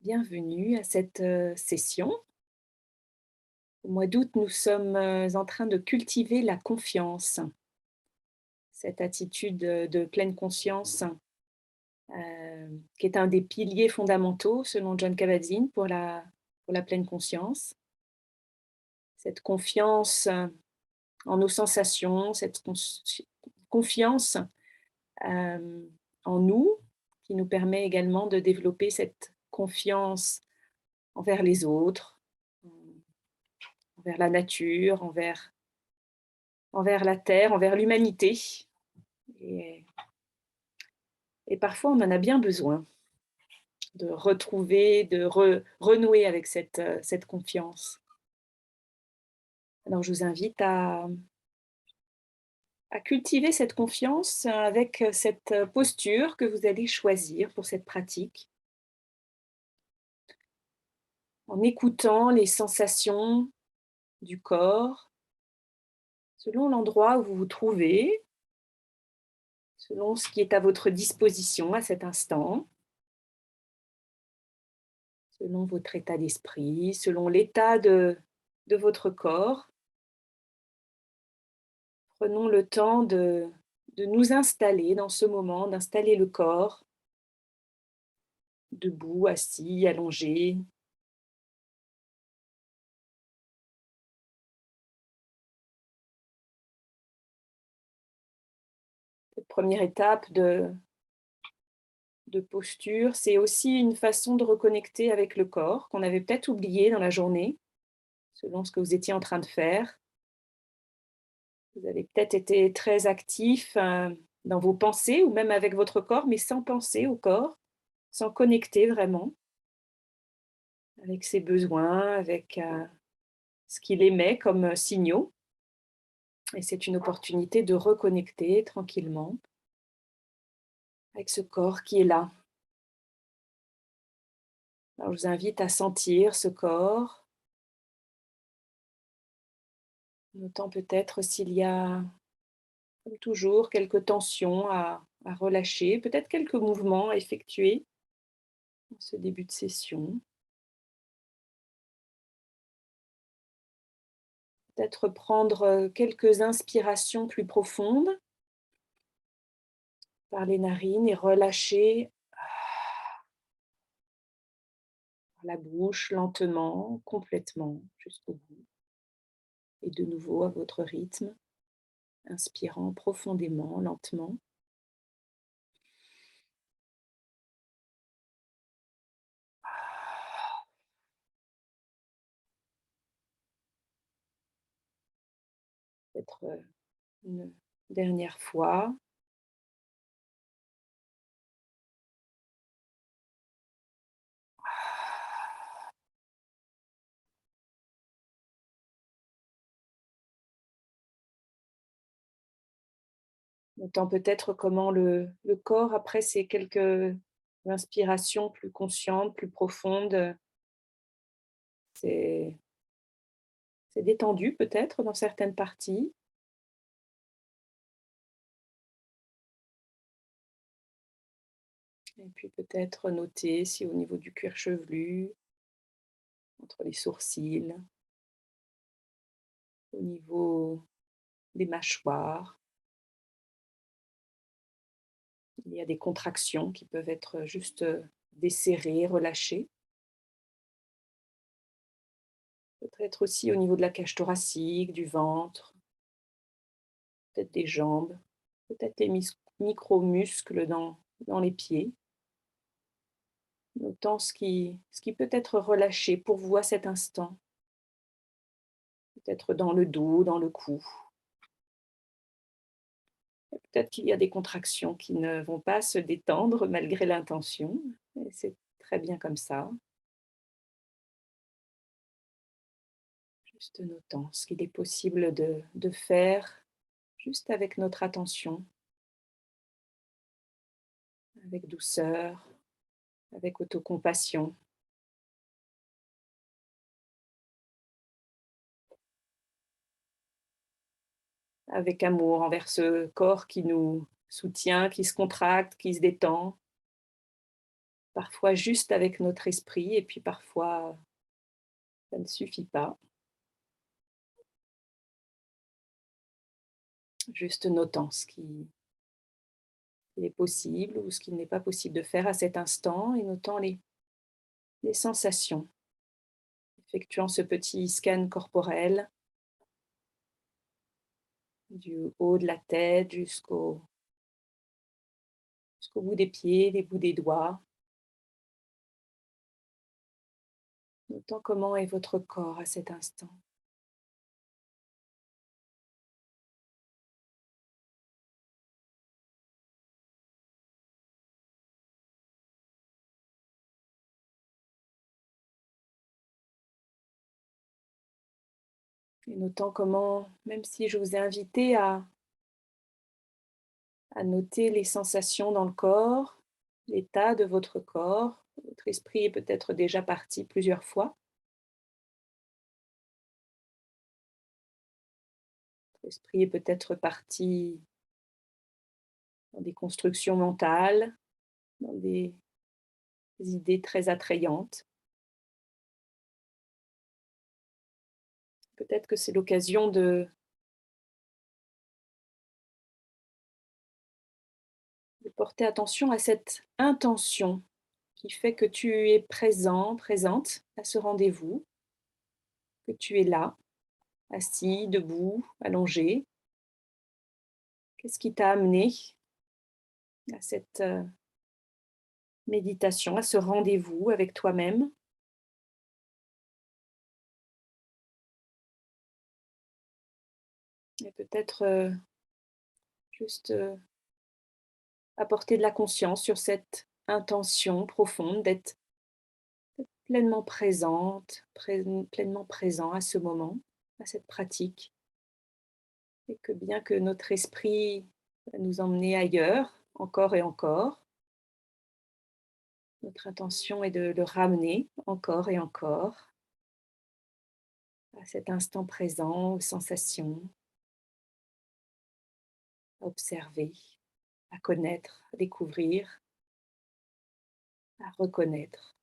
Bienvenue à cette session. Au mois d'août, nous sommes en train de cultiver la confiance, cette attitude de pleine conscience qui est un des piliers fondamentaux selon John Kabat-Zinn pour la pleine conscience. Cette confiance en nos sensations, cette confiance euh, en nous qui nous permet également de développer cette confiance envers les autres, envers la nature, envers la terre, envers l'humanité et et parfois on en a bien besoin de retrouver, de renouer avec cette confiance. Alors je vous invite à cultiver cette confiance avec cette posture que vous allez choisir pour cette pratique, en écoutant les sensations du corps, selon l'endroit où vous vous trouvez, selon ce qui est à votre disposition à cet instant. Selon votre état d'esprit, selon l'état de votre corps, prenons le temps de nous installer dans ce moment, d'installer le corps, debout, assis, allongé. Cette première étape de posture, c'est aussi une façon de reconnecter avec le corps qu'on avait peut-être oublié dans la journée, selon ce que vous étiez en train de faire. Vous avez peut-être été très actif dans vos pensées ou même avec votre corps, mais sans penser au corps, sans connecter vraiment avec ses besoins, avec ce qu'il émet comme signaux. Et c'est une opportunité de reconnecter tranquillement avec ce corps qui est là. Alors je vous invite à sentir ce corps, notant peut-être s'il y a, comme toujours, quelques tensions à relâcher, peut-être quelques mouvements à effectuer en ce début de session. Peut-être prendre quelques inspirations plus profondes par les narines et relâcher par la bouche lentement, complètement, jusqu'au bout. Et de nouveau à votre rythme, inspirant profondément, lentement. Peut-être une dernière fois. Notant peut-être comment le corps, après ces quelques inspirations plus conscientes, plus profondes, c'est détendu peut-être dans certaines parties. Et puis peut-être noter si au niveau du cuir chevelu, entre les sourcils, au niveau des mâchoires, il y a des contractions qui peuvent être juste desserrées, relâchées. Peut-être aussi au niveau de la cage thoracique, du ventre, peut-être des jambes, peut-être les micro-muscles dans les pieds. Notant ce qui peut être relâché pour vous à cet instant, peut-être dans le dos, dans le cou. Et peut-être qu'il y a des contractions qui ne vont pas se détendre malgré l'intention, et c'est très bien comme ça. Juste notant ce qu'il est possible de faire, juste avec notre attention, avec douceur, avec autocompassion, avec amour envers ce corps qui nous soutient, qui se contracte, qui se détend. parfois juste avec notre esprit et puis parfois ça ne suffit pas. Juste notant ce qui est possible ou ce qui n'est pas possible de faire à cet instant et notant les sensations, effectuant ce petit scan corporel du haut de la tête jusqu'au bout des pieds, les bouts des doigts, notant comment est votre corps à cet instant. Et notant comment, même si je vous ai invité à noter les sensations dans le corps, l'état de votre corps, votre esprit est peut-être déjà parti plusieurs fois. Votre esprit est peut-être parti dans des constructions mentales, dans des idées très attrayantes. Peut-être que c'est l'occasion de porter attention à cette intention qui fait que tu es présent, présente à ce rendez-vous, que tu es là, assis, debout, allongé. Qu'est-ce qui t'a amené à cette méditation, à ce rendez-vous avec toi-même? Et peut-être juste apporter de la conscience sur cette intention profonde d'être pleinement présente, pleinement présent à ce moment, à cette pratique. Et que bien que notre esprit va nous emmener ailleurs, encore et encore, notre intention est de le ramener encore et encore à cet instant présent, aux sensations, à observer, à connaître, à découvrir, à reconnaître.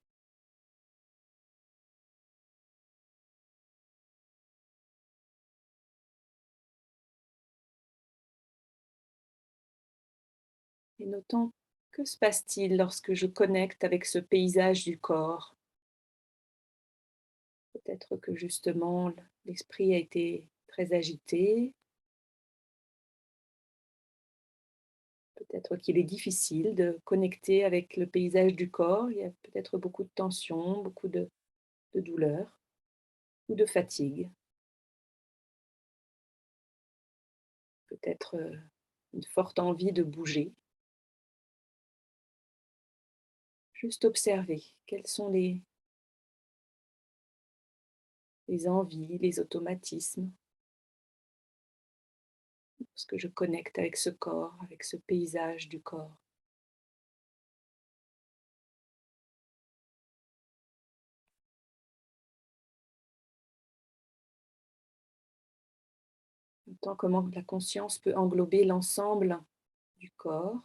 Et notant que se passe-t-il lorsque je connecte avec ce paysage du corps? Peut-être que justement l'esprit a été très agité, peut-être qu'il est difficile de connecter avec le paysage du corps. Il y a peut-être beaucoup de tension, beaucoup de douleur ou de fatigue. Peut-être une forte envie de bouger. Juste observer quels sont les envies, les automatismes, lorsque je connecte avec ce corps, avec ce paysage du corps. Tant comment la conscience peut englober l'ensemble du corps.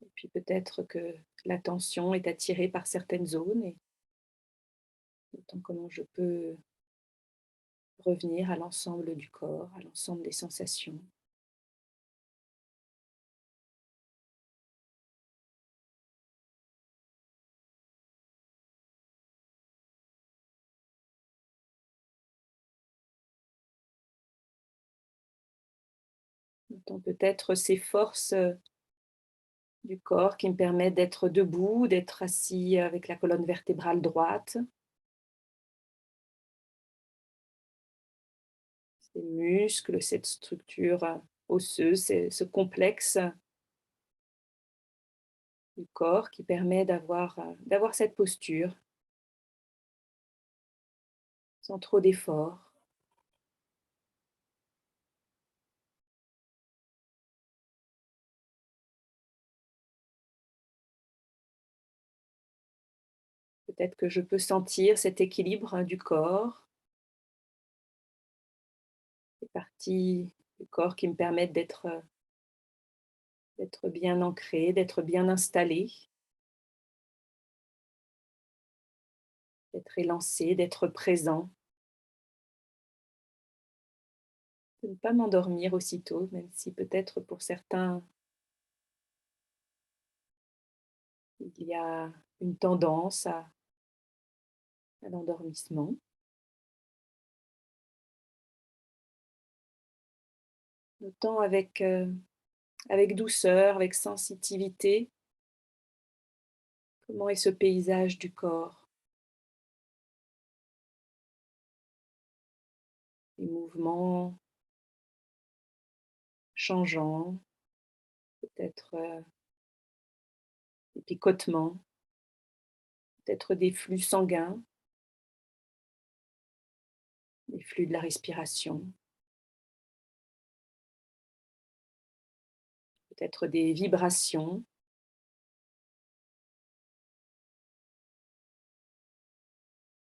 Et puis peut-être que l'attention est attirée par certaines zones et autant comment je peux revenir à l'ensemble du corps, à l'ensemble des sensations. Autant peut-être ces forces du corps qui me permettent d'être debout, d'être assis avec la colonne vertébrale droite, ces muscles, cette structure osseuse, ce complexe du corps qui permet d'avoir cette posture sans trop d'effort. Peut-être que je peux sentir cet équilibre du corps, les parties du corps qui me permettent d'être d'être bien ancré, d'être bien installé, d'être élancé, d'être présent, de ne pas m'endormir aussitôt, même si peut-être pour certains, il y a une tendance à l'endormissement. Autant avec douceur, avec sensitivité, comment est ce paysage du corps, les mouvements changeants, peut-être des picotements, peut-être des flux sanguins, des flux de la respiration, peut-être des vibrations.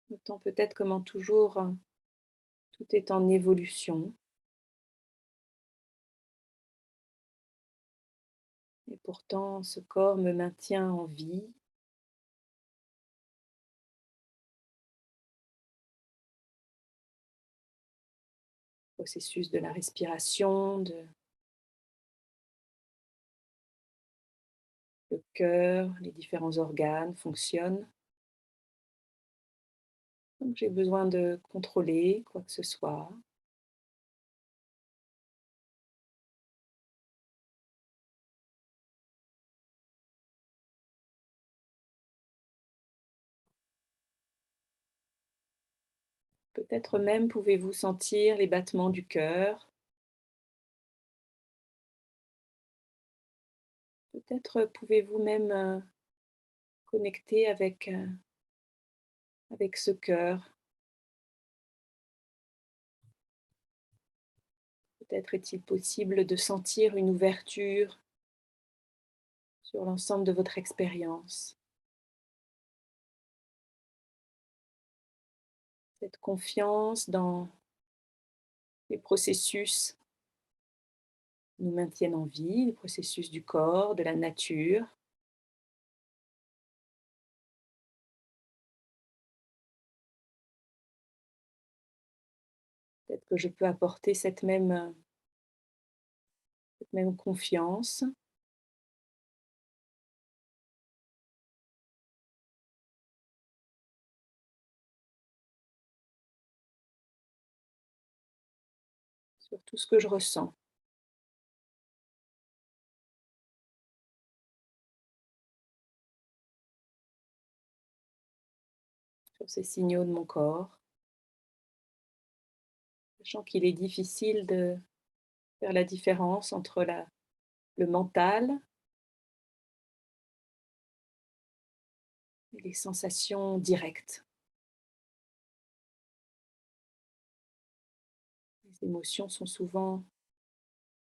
Autant peut-être comment toujours tout est en évolution et pourtant ce corps me maintient en vie, processus de la respiration, le cœur, les différents organes fonctionnent. Donc j'ai besoin de contrôler quoi que ce soit. Peut-être même pouvez-vous sentir les battements du cœur. Peut-être pouvez-vous même connecter avec ce cœur. Peut-être est-il possible de sentir une ouverture sur l'ensemble de votre expérience. Cette confiance dans les processus qui nous maintiennent en vie, les processus du corps, de la nature. Peut-être que je peux apporter cette même confiance sur tout ce que je ressens, sur ces signaux de mon corps, sachant qu'il est difficile de faire la différence entre le mental et les sensations directes. Les émotions sont souvent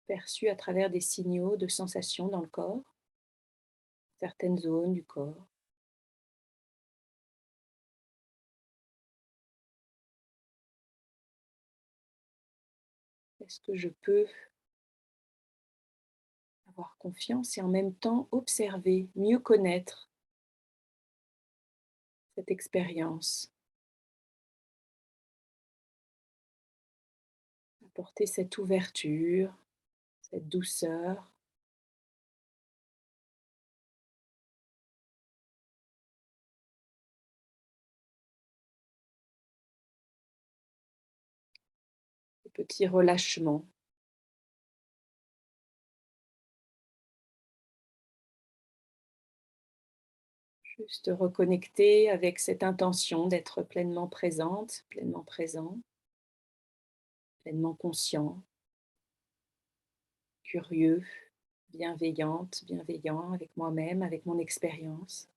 perçues à travers des signaux de sensations dans le corps, certaines zones du corps. Est-ce que je peux avoir confiance et en même temps observer, mieux connaître cette expérience, apporter cette ouverture, cette douceur, ce petit relâchement, juste reconnecter avec cette intention d'être pleinement présente, pleinement présent, pleinement conscient, curieux, bienveillante, bienveillant avec moi-même, avec mon expérience.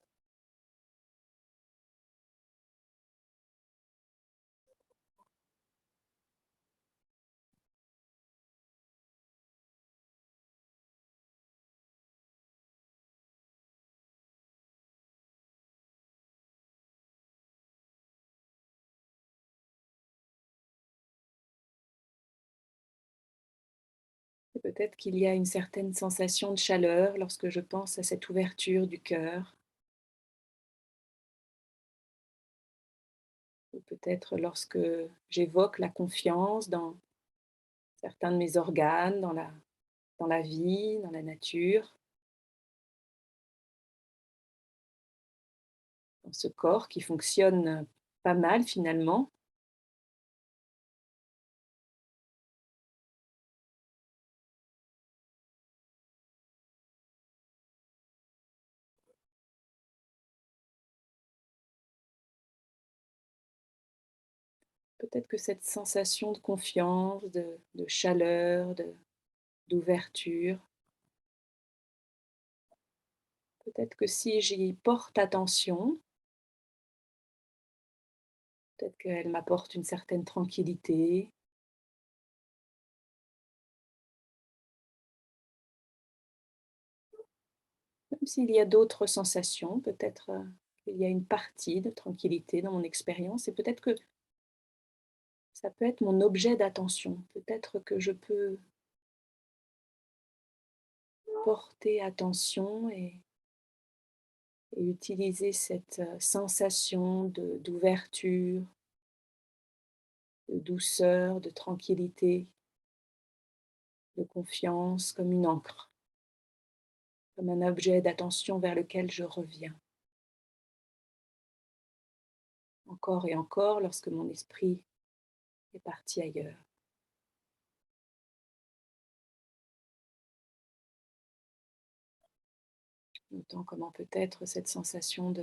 Peut-être qu'il y a une certaine sensation de chaleur lorsque je pense à cette ouverture du cœur, ou peut-être lorsque j'évoque la confiance dans certains de mes organes, dans la vie, dans la nature, dans ce corps qui fonctionne pas mal finalement. Peut-être que cette sensation de confiance, de chaleur, d'ouverture, peut-être que si j'y porte attention, peut-être qu'elle m'apporte une certaine tranquillité, même s'il y a d'autres sensations, peut-être qu'il y a une partie de tranquillité dans mon expérience et peut-être que ça peut être mon objet d'attention. Peut-être que je peux porter attention et utiliser cette sensation d'ouverture, de douceur, de tranquillité, de confiance comme une encre, comme un objet d'attention vers lequel je reviens encore et encore lorsque mon esprit est parti ailleurs. Autant comment peut-être cette sensation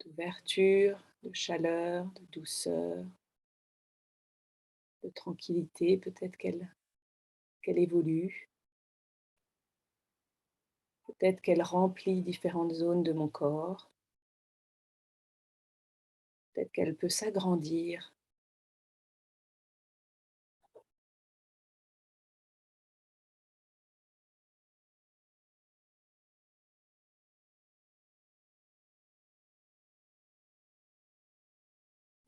d'ouverture, de chaleur, de douceur, de tranquillité, peut-être qu'elle évolue, peut-être qu'elle remplit différentes zones de mon corps, peut-être qu'elle peut s'agrandir.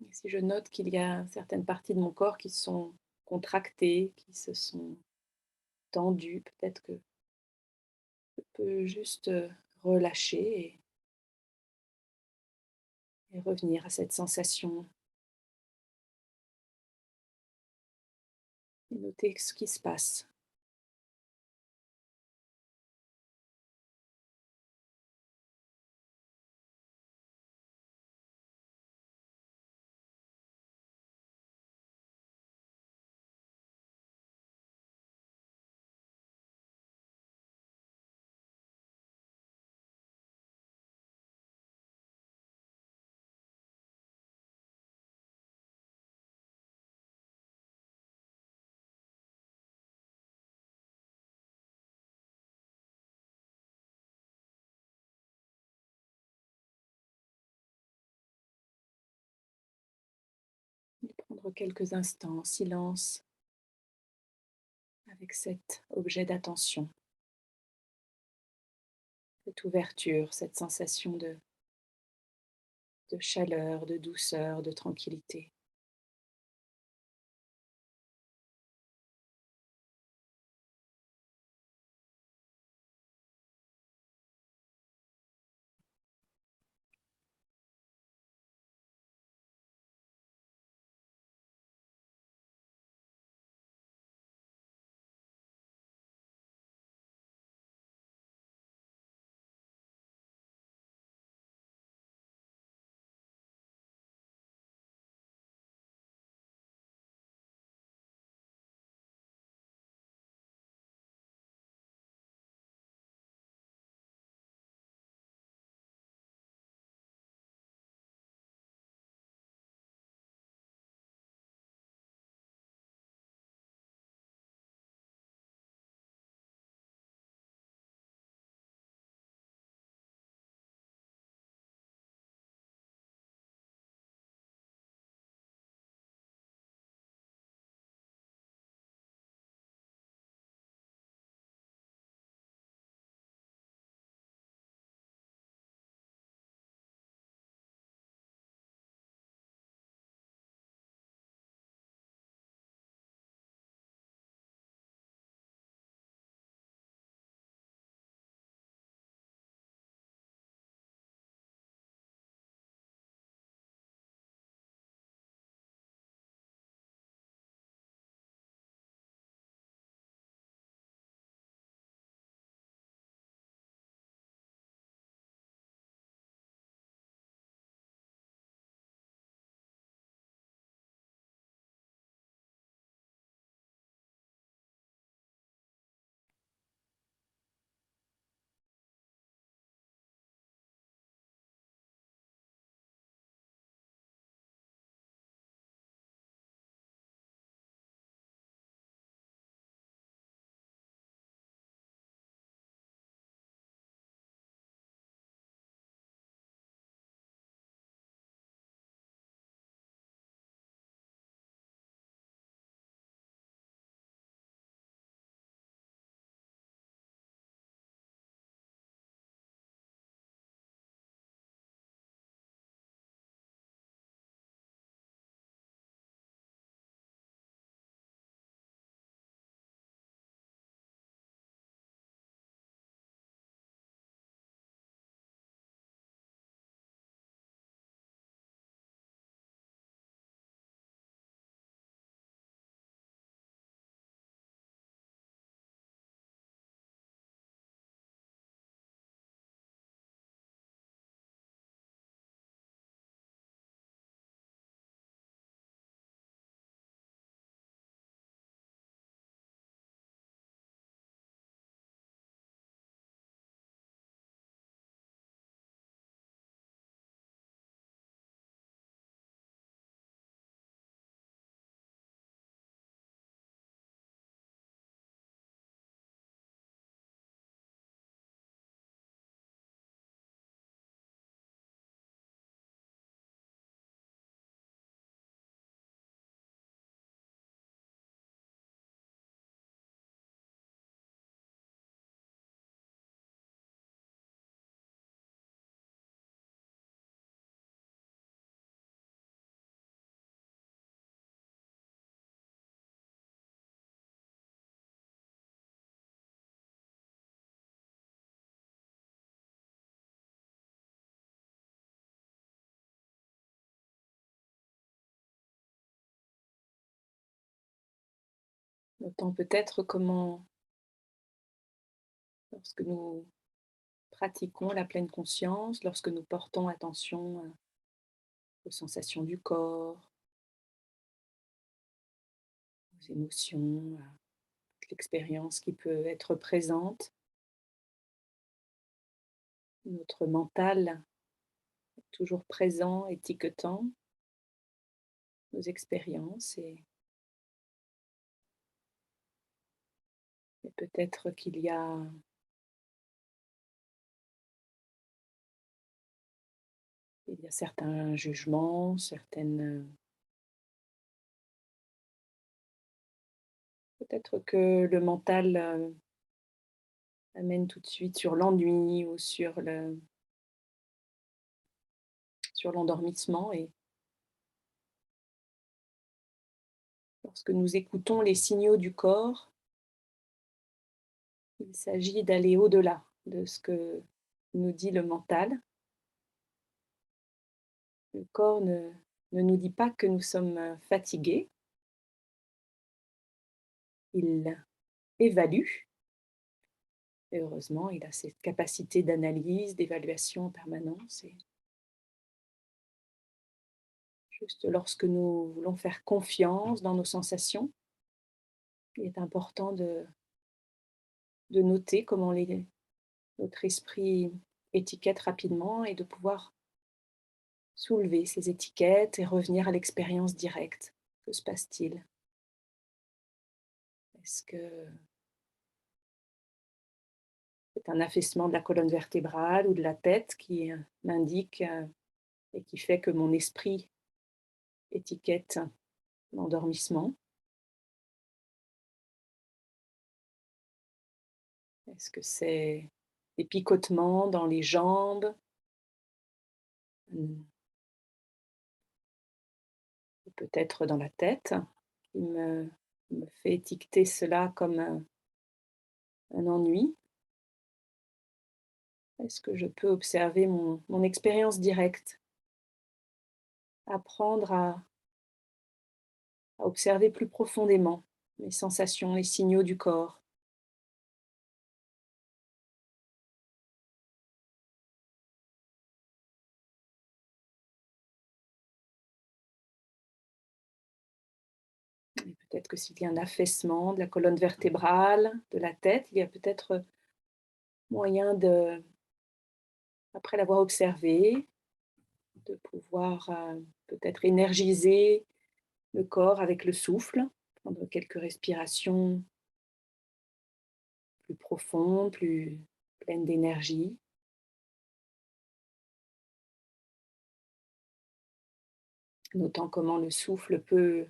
Et si je note qu'il y a certaines parties de mon corps qui sont contractées, qui se sont tendues, peut-être que je peux juste relâcher et revenir à cette sensation et noter ce qui se passe. Et prendre quelques instants en silence avec cet objet d'attention, cette ouverture, cette sensation de chaleur, de douceur, de tranquillité. Notant peut-être comment, lorsque nous pratiquons la pleine conscience, lorsque nous portons attention, aux sensations du corps, aux émotions, à toute l'expérience qui peut être présente, notre mental est toujours présent, étiquetant nos expériences et peut-être il y a certains jugements, peut-être que le mental, amène tout de suite sur l'ennui ou sur l'endormissement et lorsque nous écoutons les signaux du corps, il s'agit d'aller au-delà de ce que nous dit le mental. Le corps ne nous dit pas que nous sommes, fatigués, il évalue et heureusement, il a cette capacité d'analyse, d'évaluation en permanence et juste lorsque nous voulons faire confiance dans nos sensations, il est important de noter comment notre esprit étiquette rapidement et de pouvoir soulever ces étiquettes et revenir à l'expérience directe. Que se passe-t-il? Est-ce que c'est un affaissement de la colonne vertébrale ou de la tête qui, m'indique, et qui fait que mon esprit étiquette l'endormissement? Est-ce que c'est des picotements dans les jambes? Mmh, ou peut-être dans la tête qui me fait étiqueter cela comme un ennui? Est-ce que je peux observer mon expérience directe? Apprendre à observer plus profondément les sensations, les signaux du corps. Et peut-être que s'il y a un affaissement de la colonne vertébrale, de la tête, il y a peut-être moyen de, après l'avoir observé, de pouvoir, peut-être énergiser le corps avec le souffle, prendre quelques respirations plus profondes, plus pleines d'énergie, notant comment le souffle peut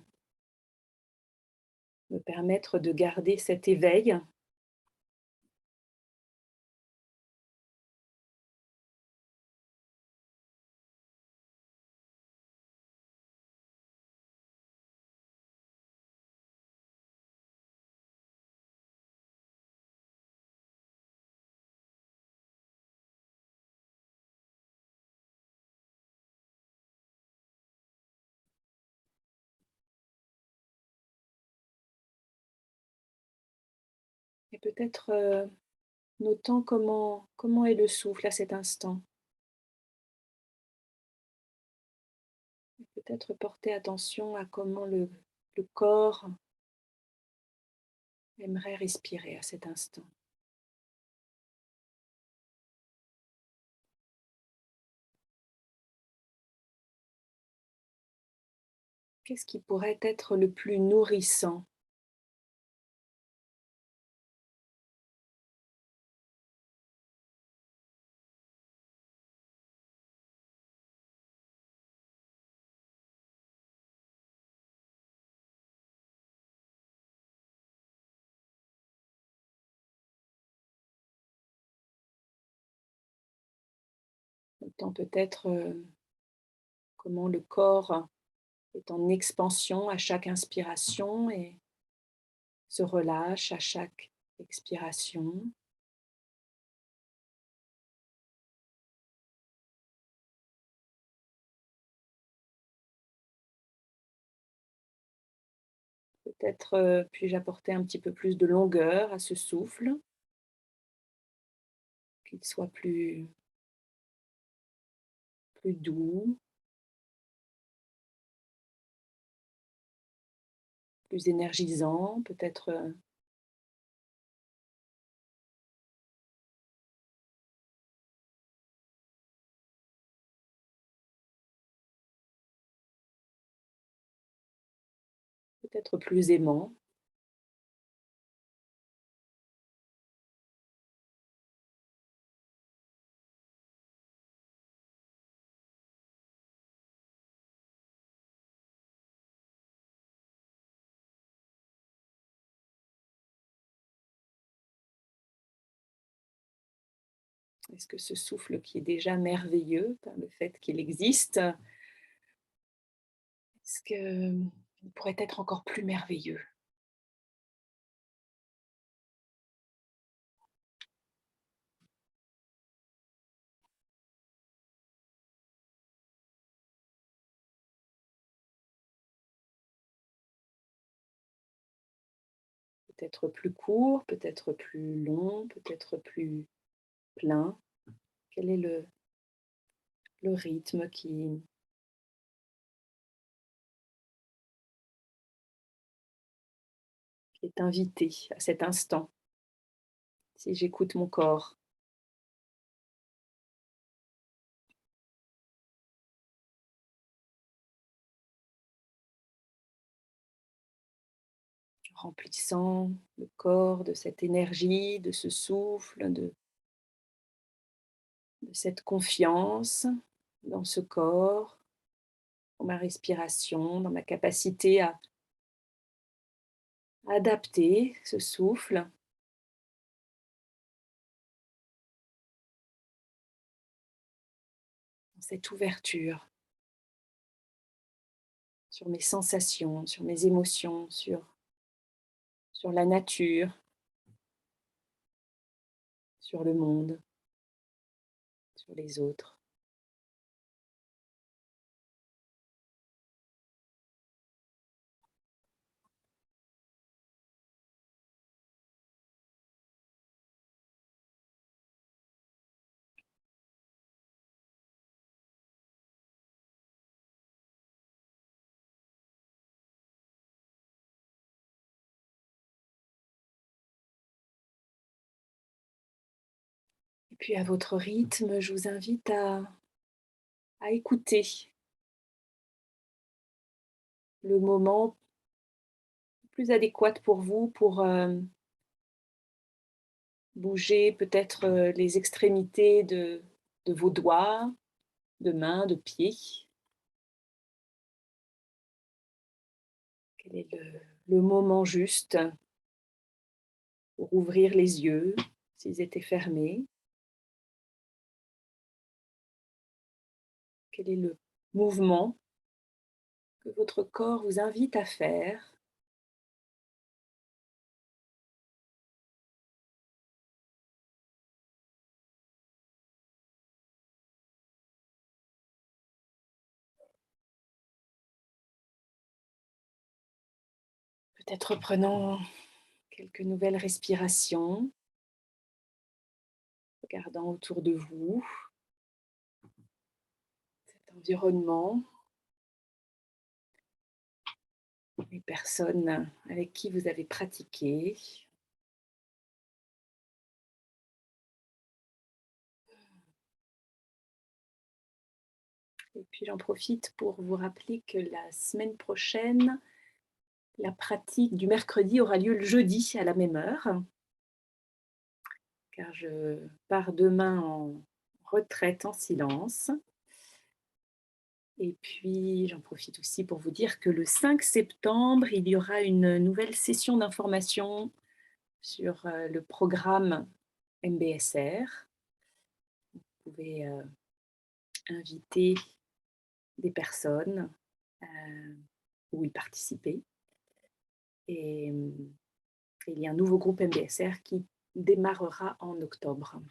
me permettre de garder cet éveil. Et peut-être, notant comment est le souffle à cet instant. Et peut-être porter attention à comment le corps aimerait respirer à cet instant. Qu'est-ce qui pourrait être le plus nourrissant? Notant peut-être, comment le corps est en expansion à chaque inspiration et se relâche à chaque expiration. Peut-être, puis-je apporter un petit peu plus de longueur à ce souffle, qu'il soit plus doux, plus énergisant, peut-être, peut-être plus aimant. Est-ce que ce souffle qui est déjà merveilleux par le fait qu'il existe, est-ce qu'il pourrait être encore plus merveilleux? Peut-être plus court, peut-être plus long, peut-être plus plein? Quel est le rythme qui est invité à cet instant, si j'écoute mon corps? Remplissant le corps de cette énergie, de ce souffle, de cette confiance dans ce corps, dans ma respiration, dans ma capacité à adapter ce souffle, dans cette ouverture sur mes sensations, sur mes émotions, sur la nature, sur le monde, sur les autres. Et puis à votre rythme, je vous invite à écouter le moment plus adéquat pour vous pour bouger peut-être les extrémités de vos doigts, de mains, de pieds. Quel est le moment juste pour ouvrir les yeux s'ils étaient fermés? Quel est le mouvement que votre corps vous invite à faire? Peut-être prenant quelques nouvelles respirations, regardant autour de vous, cet environnement, les personnes avec qui vous avez pratiqué. Et puis j'en profite pour vous rappeler que la semaine prochaine, la pratique du mercredi aura lieu le jeudi à la même heure, car je pars demain en retraite en silence. Et puis, j'en profite aussi pour vous dire que le 5 septembre, il y aura une nouvelle session d'information sur le programme MBSR. Vous pouvez inviter des personnes ou y participer. Et il y a un nouveau groupe MBSR qui démarrera en octobre.